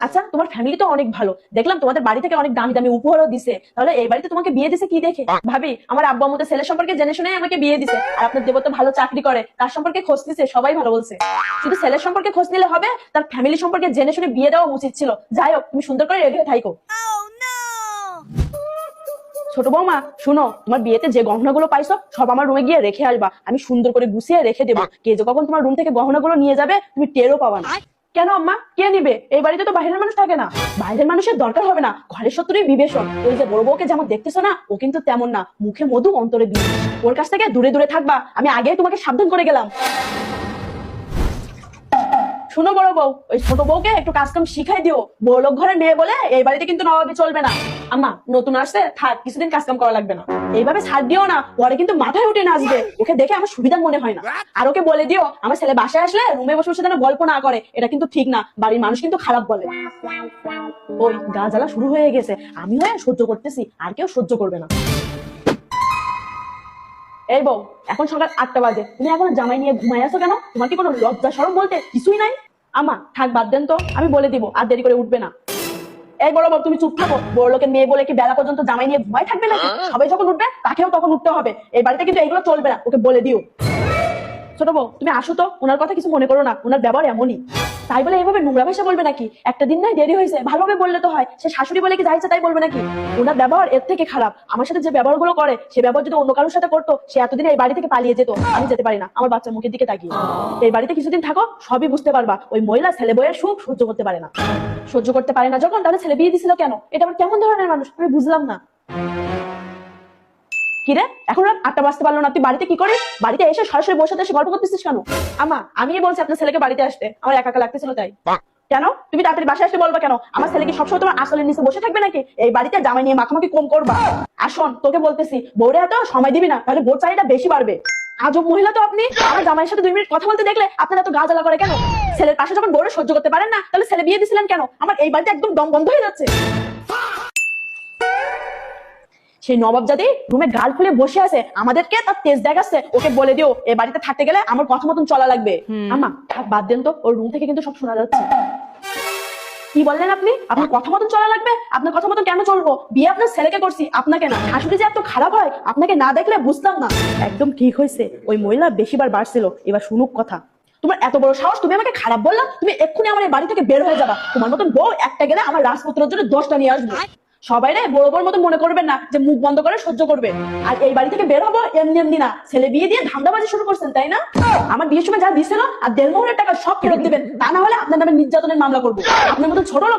আচ্ছা, তোমার ফ্যামিলি তো অনেক ভালো, দেখলাম তোমাদের বাড়ি থেকে অনেক দামি দামি উপহারও দিছে, তাহলে এই বাড়িতে তোমাকে বিয়ে দিছে কি দেখে? ভাবি, আমার আব্বু আম্মু তো ছেলে সম্পর্কে জেনে শুনে আমাকে বিয়ে দিছে, আর আপনার দেবর তো ভালো চাকরি করে, তার সম্পর্কে খোঁজ নিছে, সবাই ভালো বলছে। শুধু ছেলের সম্পর্কে খোঁজ নিলে হবে? তার ফ্যামিলি সম্পর্কে জেনে শুনে বিয়ে দেওয়া উচিত ছিল। যাই হোক, তুমি সুন্দর করে রেডি হয়ে থাইকো। ছোট বৌমা, শুনো, তোমার বিয়েতে যে গহনাগুলো পাইছো সব আমার রুমে গিয়ে রেখে আসবা, আমি সুন্দর করে গুছিয়ে রেখে দেবো। কে যে কখন তোমার রুম থেকে গহনাগুলো নিয়ে যাবে তুমি টেরও পাবা না। কেন আম্মা, কে নিবে? এই বাড়িতে তো বাইরের মানুষ থাকে না। বাইরের মানুষের দরকার হবে না, ঘরের শত্রুই বিবেচন। ওই যে বড় বউকে যেমন দেখতেছো না, ও কিন্তু তেমন না, মুখে মধু অন্তরে বিষ। ওর কাছ থেকে দূরে দূরে থাকবা, আমি আগেই তোমাকে সাবধান করে গেলাম। শুনো বড় বউ, ওই ছোট বউকে একটু কাজ কাম শিখাই দিও। বড় লোক ঘরের মেয়ে বলে এই বাড়িতে কিন্তু নবাবি চলবে না। আম্মা, নতুন আসছে, থাক, কিছুদিন কাজ কাম করা লাগবে না। এইভাবে ছাড় দিও না, পরে কিন্তু মাথায় উঠে নাচবে। ওকে দেখে আমার সুবিধা মনে হয় না। আর ওকে বলে দিও, আমার ছেলে বাসায় আসলে রুমে বসে বসে যেন গল্প না করে, এটা কিন্তু ঠিক না, বাড়ির মানুষ কিন্তু খারাপ বলে। ওই গা জ্বালা শুরু হয়ে গেছে, আমি হয়ে সহ্য করতেছি, আর কেউ সহ্য করবে না। এই বউ, এখন সকাল 8টা বাজে, তুমি এখন জামাই নিয়ে ঘুমাই আছো কেন? তোমার কি কোনো লজ্জা শরম বলতে কিছুই নাই? আমা, থাক, বাদ দেন তো, আমি বলে দিব, আর দেরি করে উঠবে না। এই বড় বউ, তুমি চুপ থাকো। বড় লোকের মেয়ে বলে কি বেলা পর্যন্ত জামাই নিয়ে ঘুমাই থাকবে নাকি? সবাই যখন উঠবে তাকেও তখন উঠতে হবে। এই বাড়িতে কিন্তু এগুলো চলবে না, ওকে বলে দিও। ছোট বউ, তুমি আসো তো, ওনার কথা কিছু মনে করো না, ওনার ব্যবহার এমনই। তাই বলে এইভাবে নোংরা ভাষা বলবে নাকি? একটা দিন নয়, দেরি হয়েছে, ভালোভাবে বললে তো হয়। সে শাশুড়ি বলে কি যাইছে তাই বলবে নাকি? ওনার ব্যবহার এর থেকে খারাপ। আমার সাথে যে ব্যবহার গুলো করে, সে ব্যবহার যদি অন্য কারোর সাথে করতো, সে এতদিন এই বাড়ি থেকে পালিয়ে যেত। আমি যেতে পারি না, আমার বাচ্চার মুখের দিকে তাকিয়ে। এই বাড়িতে কিছুদিন থাকো, সবই বুঝতে পারবা। ওই মহিলা ছেলে বইয়ের সুখ সহ্য করতে পারে না। সহ্য করতে পারে না যখন, তাহলে ছেলে বিয়ে দিছিল কেন? এটা আবার কেমন ধরনের মানুষ, আমি বুঝলাম না। কিরে, এখন রাত 8টা বাজতে পারলো না, তুই বাড়িতে কি করিস? বাড়িতে এসে সরাসরি বসে এসে গল্প করতেছিস কেন? আমা, আমি বলছি আপনার ছেলেকে বাড়িতে আসতে, আমার একা একা লাগতেছিল তাই। কেন? তুমি তাড়াতাড়ি বাসায় আসতে বলবা কেন? আমার ছেলে কি সবসময় তোমার আসলের নিচে বসে থাকবে নাকি? এই বাড়িতে জামাই নিয়ে মাখামাখি কম করবা। আর শোন, তোকে বলতেছি, বউরে এত সময় দিবি না, তাহলে বোর চাহিদা বেশি বাড়বে। আজব মহিলা তো আপনি। আমার জামাইয়ের সাথে 2 মিনিট কথা বলতে দেখলে আপনার এত গা জ্বালা করে কেন? ছেলের পাশে যখন বউরে সহ্য করতে পারেন না, তাহলে ছেলে বিয়ে দিছিলেন কেন? আমার এই বাড়িতে একদম দম বন্ধ হয়ে যাচ্ছে। সেই নবাবজাদি রুমে গাল ফুলে বসে আছে, আমাদেরকে তার তেজ দেখাচ্ছে। ওকে বলে দিও, এ বাড়িতে থাকতে গেলে আমার কথা মতন চলা লাগবে। আমা, থাক, বাদ দেন তো, ওর রুম থেকে কিন্তু সব শোনা যাচ্ছে। কি বললেন আপনি? আপনার কথা মতন চলা লাগবে? আপনার কথা মতন কেন চলবো? বিয়ে আপনার ছেলেকে করছি, আপনাকে না। শাশুড়ি যে এত খারাপ হয়, আপনাকে না দেখলে বুঝতাম না। একদম ঠিক হয়েছে, ওই মহিলা বেশিবার বাড়ছিল, এবার শুনুক কথা। তোমার এত বড় সাহস, তুমি আমাকে খারাপ বললা? তুমি এক্ষুনি আমার এই বাড়ি থেকে বের হয়ে যাবা। তোমার মতন বউ একটা গেলে আমার রাজপুত্রের জন্য 10টা নিয়ে আসবো। সবাই রে বড় বড় মতো মনে করবেন না যে মুখ বন্ধ করে সহ্য করবে। আর এই বাড়ি থেকে বের হবো এমনি এমনি না, ছেলে বিয়ে দিয়ে ধান্দাবাজি শুরু করছেন তাই না? আমার বিয়ের সময় যা দিছিল আর 1.5 মোহরের টাকা সব ফেরত দিবেন, তা না হলে আপনার নামে নির্যাতনের মামলা করবো। আপনার মতো ছোট লোক